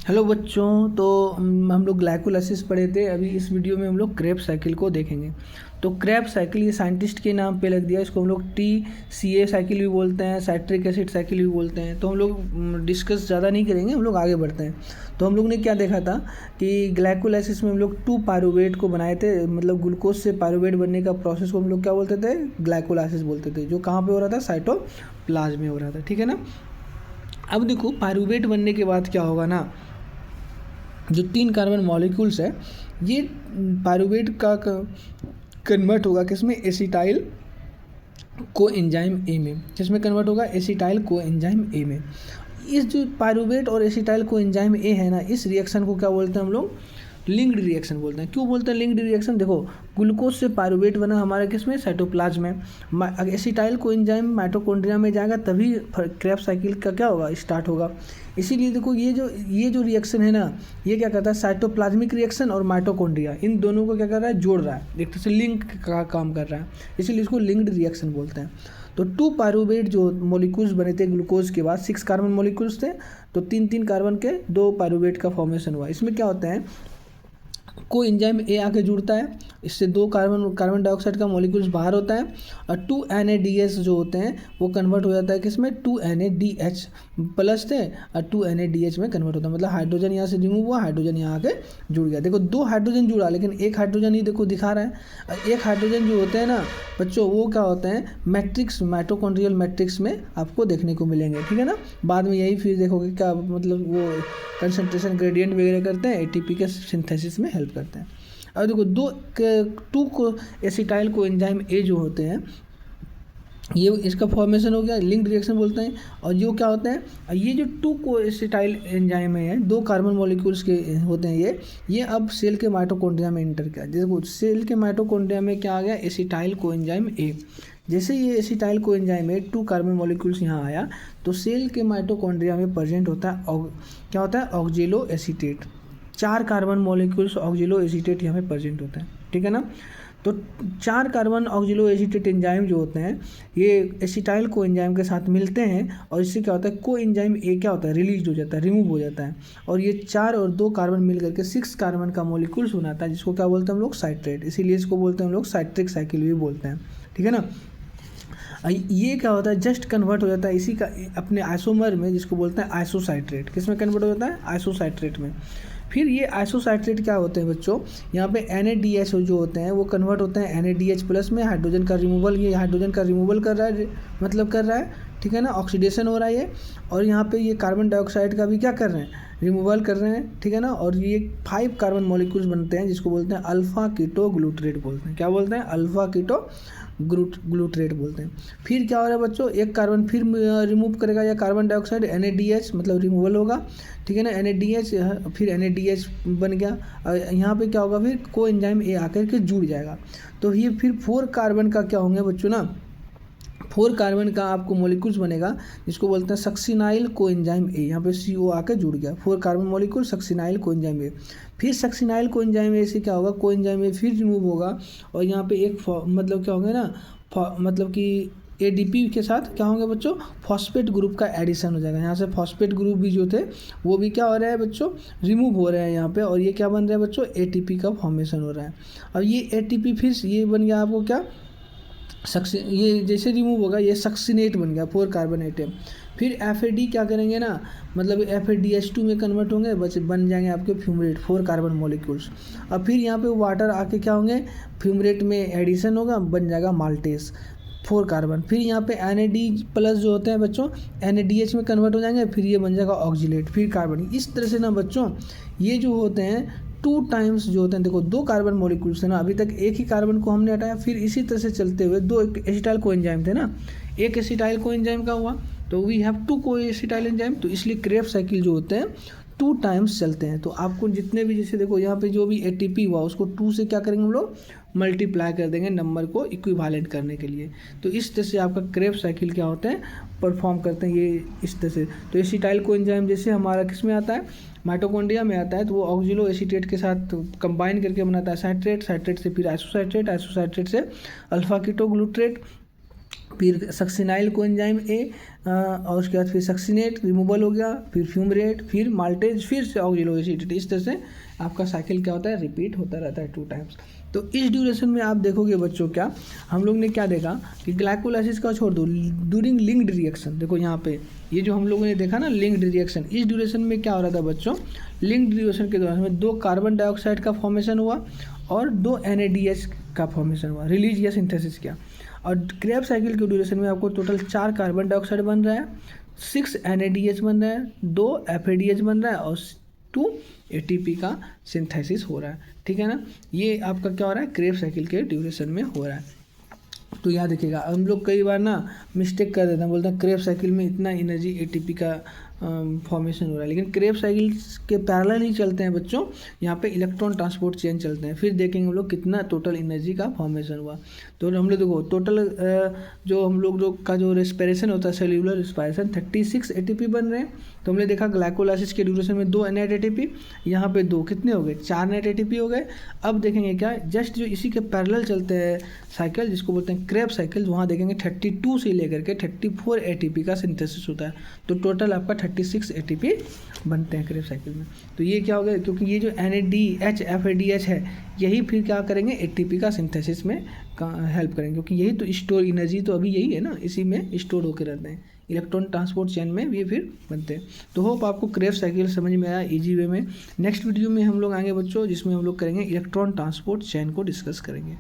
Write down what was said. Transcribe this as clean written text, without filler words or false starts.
Hello बच्चों। तो हम लोग ग्लाइकोलाइसिस पढ़े थे। अभी इस वीडियो में हम लोग क्रेब्स साइकिल को देखेंगे। तो क्रेब्स साइकिल ये साइंटिस्ट के नाम पे लग दिया। इसको हम लोग TCA साइकिल भी बोलते हैं, साइट्रिक एसिड साइकिल भी बोलते हैं। तो हम लोग डिस्कस ज़्यादा नहीं करेंगे, हम लोग आगे बढ़ते हैं। तो हम लोग ने क्या देखा था कि ग्लाइकोलाइसिस में हम लोग 2 पायरुवेट को बनाए थे। मतलब ग्लूकोज से पायरुवेट बनने का प्रोसेस को हम लोग क्या बोलते थे? ग्लाइकोलाइसिस बोलते थे। जो कहाँ पे हो रहा था? साइटोप्लाज्म में हो रहा था। ठीक है ना। अब देखो पायरुवेट बनने के बाद क्या होगा ना, जो 3 कार्बन मॉलिक्यूल्स है ये पायरुवेट का कन्वर्ट होगा किसमें? एसिटाइल को एंजाइम ए में। किसमें कन्वर्ट होगा? एसिटाइल को एंजाइम ए में। इस जो पायरुवेट और एसिटाइल को एंजाइम ए है ना, इस रिएक्शन को क्या बोलते हैं हम लोग? लिंक्ड रिएक्शन बोलते हैं। क्यों बोलते हैं लिंक्ड रिएक्शन? देखो ग्लूकोज से पायरुवेट बना हमारा किसमें? साइटोप्लाज्म में। एसिटाइल को एंजाइम माइटोकॉन्ड्रिया में जाएगा तभी क्रेब्स साइकिल का क्या होगा? स्टार्ट होगा। इसीलिए देखो ये जो रिएक्शन है ना, ये क्या करता है? साइटोप्लाज्मिक रिएक्शन और माइटोकॉन्ड्रिया इन दोनों को क्या कर रहा है? जोड़ रहा है, एक तरह से लिंक का काम कर रहा है। इसीलिए इसको लिंक्ड रिएक्शन बोलते हैं। तो 2 पायरुवेट जो मॉलिक्यूल्स बने थे ग्लूकोज के बाद, 6 कार्बन मॉलिक्यूल्स थे, तो 3-3 कार्बन के 2 पायरुवेट का फॉर्मेशन हुआ। इसमें क्या होता है? को एंजाइम ए आके जुड़ता है, इससे 2 कार्बन डाइऑक्साइड का मॉलिक्यूल्स बाहर होता है और 2 NADH जो होते हैं वो कन्वर्ट हो जाता है किसमें? 2 NADH प्लस थे और 2 NADH में कन्वर्ट होता है। मतलब हाइड्रोजन यहाँ से रिमूव हुआ, हाइड्रोजन यहाँ आके जुड़ गया। देखो 2 हाइड्रोजन जुड़ा, लेकिन एक हाइड्रोजन ही देखो दिखा रहा है। और एक हाइड्रोजन जो होते हैं ना बच्चों, वो क्या होते हैं? मैट्रिक्स, माइटोकॉन्ड्रियल मैट्रिक्स में आपको देखने को मिलेंगे। ठीक है ना। बाद में यही फिर देखोगे क्या मतलब वो कंसंट्रेशन ग्रेडियंट वगैरह करते हैं, ATP के सिंथेसिस में हेल्प करते हैं। अब देखो 2 को एसिटाइल को एंजाइम ए जो होते हैं, ये इसका फॉर्मेशन हो गया, लिंक्ड रिएक्शन बोलते हैं। और जो क्या होता है? ये जो 2 को एसिटाइल एंजाइम है, 2 कार्बन मॉलिक्यूल्स के होते हैं ये अब सेल के माइटोकॉन्ड्रिया में इंटर किया। देखो सेल के माइटोकॉन्ड्रिया में क्या आ गया? Acetyl co enzyme A. जैसे ये acetyl co enzyme A 2 carbon molecules यहाँ आया, तो सेल के माइटोकॉन्ड्रिया में प्रेजेंट होता है क्या होता है? ऑक्जेलो एसीटेट। 4 कार्बन मॉलिक्यूल्स ऑक्जेलो एसीटेट यहाँ पे प्रेजेंट होता है। ठीक है ना। तो 4 कार्बन ऑक्जेलो एसीटेट एंजाइम जो होते हैं ये एसिटाइल को एंजाइम के साथ मिलते हैं और इससे क्या होता है? को एंजाइम ए क्या होता है? रिलीज हो जाता है, रिमूव हो जाता है। और ये 4 और 2 कार्बन मिल करके 6 कार्बन का मॉलिक्यूल्स बनाता है, जिसको क्या बोलते हैं हम लोग? साइट्रेट। इसीलिए इसको बोलते हैं हम लोग साइट्रिक साइकिल भी बोलते हैं। ठीक है ना। ये क्या होता है? जस्ट कन्वर्ट हो जाता है इसी का अपने आइसोमर में, जिसको बोलते हैं आइसोसाइट्रेट। किस में कन्वर्ट हो जाता है? आइसोसाइट्रेट में। फिर ये आइसोसाइट्रेट क्या होते हैं बच्चों? यहाँ पे NADH जो होते हैं वो कन्वर्ट होते हैं NADH प्लस में। हाइड्रोजन का रिमूवल, ये हाइड्रोजन का रिमूवल कर रहा है, मतलब कर रहा है। ठीक है ना। ऑक्सीडेशन हो रहा है ये। और यहाँ पे ये कार्बन डाइऑक्साइड का भी क्या कर रहे हैं? रिमूवल कर रहे हैं। ठीक है ना। और ये 5 कार्बन मॉलिक्यूल्स बनते हैं, जिसको बोलते हैं अल्फा कीटो ग्लूटरेट बोलते हैं। क्या बोलते हैं? अल्फा कीटो ग्लूटरेट बोलते हैं। फिर क्या हो रहा है बच्चों? एक कार्बन फिर रिमूव करेगा या कार्बन डाइऑक्साइड, NADH मतलब रिमूवल होगा। ठीक है ना। NADH फिर NADH बन गया और यहाँ पे क्या होगा? फिर को एंजाइम ए आकर के जुड़ जाएगा। तो ये फिर 4 कार्बन का क्या होंगे बच्चों ना? 4 कार्बन का आपको मॉलिक्यूल्स बनेगा, जिसको बोलते हैं सक्सिनाइल को एंजाइम ए। यहाँ पे CO आकर जुड़ गया, 4 कार्बन मॉलिक्यूल सक्सिनाइल को एंजाइम ए। फिर सक्सिनाइल को एंजाइम ए से क्या होगा? को एंजाइम ए फिर रिमूव होगा और यहाँ पे एक मतलब क्या होंगे ना, मतलब कि ADP के साथ क्या होंगे बच्चों? फॉस्फेट ग्रुप का एडिशन हो जाएगा। यहाँ से फॉस्फेट ग्रुप भी जो थे वो भी क्या हो रहा है बच्चों? रिमूव हो रहे हैं यहाँ पे। और ये क्या बन रहा है बच्चों? ATP का फॉर्मेशन हो रहा है। अब ये ATP फिर ये बन गया आपको क्या? ये जैसे रिमूव होगा ये सक्सिनेट बन गया, 4 कार्बन एटम। फिर FAD क्या करेंगे ना, मतलब FADH2 में कन्वर्ट होंगे, बन जाएंगे आपके फ्यूमरेट, 4 कार्बन मॉलिक्यूल्स। और फिर यहाँ पे वाटर आके क्या होंगे? फ्यूमरेट में एडिशन होगा, बन जाएगा माल्टेस, 4 कार्बन। फिर यहाँ पे NAD प्लस जो होते हैं बच्चों NADH में कन्वर्ट हो जाएंगे, फिर ये बन जाएगा ऑक्जिलेट, फिर कार्बन। इस तरह से ना बच्चों ये जो होते हैं 2 टाइम्स जो होते हैं, देखो 2 कार्बन मॉलिक्यूल्स है ना, अभी तक एक ही कार्बन को हमने हटाया। फिर इसी तरह से चलते हुए 2 एसिटाइल को एंजाइम थे ना, एक एसिटाइल को एंजाइम का हुआ, तो वी हैव 2 को एसिटाइल एंजाइम। तो इसलिए क्रेब्स साइकिल जो होते हैं 2 टाइम्स चलते हैं। तो आपको जितने भी, जैसे देखो यहाँ पे जो भी ATP हुआ उसको 2 से क्या करेंगे हम लोग? मल्टीप्लाई कर देंगे नंबर को इक्विवेलेंट करने के लिए। तो इस तरह से आपका क्रेब्स साइकिल क्या होते हैं? परफॉर्म करते हैं ये इस तरह से। तो एसिटाइल को एंजाइम जैसे हमारा किस में आता है? माइटोकॉन्ड्रिया में आता है, तो वो ऑक्जिलो एसीटेट के साथ कंबाइन करके बनाता है साइट्रेट, साइट्रेट से फिर आइसोसाइट्रेट, आइसोसाइट्रेट से अल्फा कीटो ग्लूट्रेट, फिर सक्सिनाइल कोएंजाइम ए और उसके बाद फिर सक्सिनेट रिमूवल हो गया, फिर फ्यूमरेट, फिर माल्टेज, फिर से ऑक्जेलो एसिडिटी। इस तरह से आपका साइकिल क्या होता है, रिपीट होता रहता है 2 टाइम्स। तो इस ड्यूरेशन में आप देखोगे बच्चों, क्या हम लोग ने क्या देखा कि ग्लाइकोलाइसिस का छोड़ दो, ड्यूरिंग लिंक्ड रिएक्शन, देखो यहाँ पे ये जो हम लोगों ने देखा ना लिंक्ड रिएक्शन, इस ड्यूरेशन में क्या हो रहा था बच्चों, लिंक्ड रिएक्शन के दौरान में 2 कार्बन डाइऑक्साइड का फॉर्मेशन हुआ और 2 NADH का फॉर्मेशन हुआ, रिलीज या सिंथेसिस किया। और क्रेब साइकिल के ड्यूरेशन में आपको टोटल 4 कार्बन डाइऑक्साइड बन रहा है, 6 NADH बन रहा है, 2 FADH बन रहा है और 2 ATP का सिंथेसिस हो रहा है। ठीक है ना, ये आपका क्या हो रहा है, क्रेब साइकिल के ड्यूरेशन में हो रहा है। तो याद रखिएगा, हम लोग कई बार ना मिस्टेक कर देते हैं, बोलते हैं क्रेब साइकिल में इतना एनर्जी ATP का फॉर्मेशन हो रहा है, लेकिन क्रेब साइकिल के पैरेलल ही चलते हैं बच्चों, यहाँ पे इलेक्ट्रॉन ट्रांसपोर्ट चेन चलते हैं। फिर देखेंगे हम लोग कितना टोटल एनर्जी का फॉर्मेशन हुआ। तो हम लोग देखो टोटल जो हम लोग का जो रेस्पिरेशन होता है, सेल्यूलर रेस्पिरेशन, 36 ATP बन रहे हैं। तो हमने देखा ग्लाइकोलाइसिस के ड्यूरेशन में 2 नेट ATP, यहाँ पे 2 कितने हो गए, 4 नेट ATP हो गए। अब देखेंगे क्या, जस्ट जो इसी के पैरेलल चलते हैं साइकिल जिसको बोलते हैं क्रेब साइकिल, वहाँ देखेंगे 32 से लेकर के 34 ATP का सिंथेसिस होता है। तो टोटल आपका 36 ATP बनते हैं क्रेब साइकिल में। तो ये क्या हो गया, क्योंकि ये जो NADH FADH है, यही फिर क्या करेंगे, ATP का सिंथेसिस में हेल्प करेंगे, क्योंकि यही तो स्टोर एनर्जी तो अभी यही है ना, इसी में स्टोर होकर रहते हैं, इलेक्ट्रॉन ट्रांसपोर्ट चेन में ये फिर बनते हैं। तो होप आपको क्रेब साइकिल समझ में आया इजी वे में। नेक्स्ट वीडियो में हम लोग आएंगे बच्चों, जिसमें हम लोग करेंगे इलेक्ट्रॉन ट्रांसपोर्ट चेन को डिस्कस करेंगे।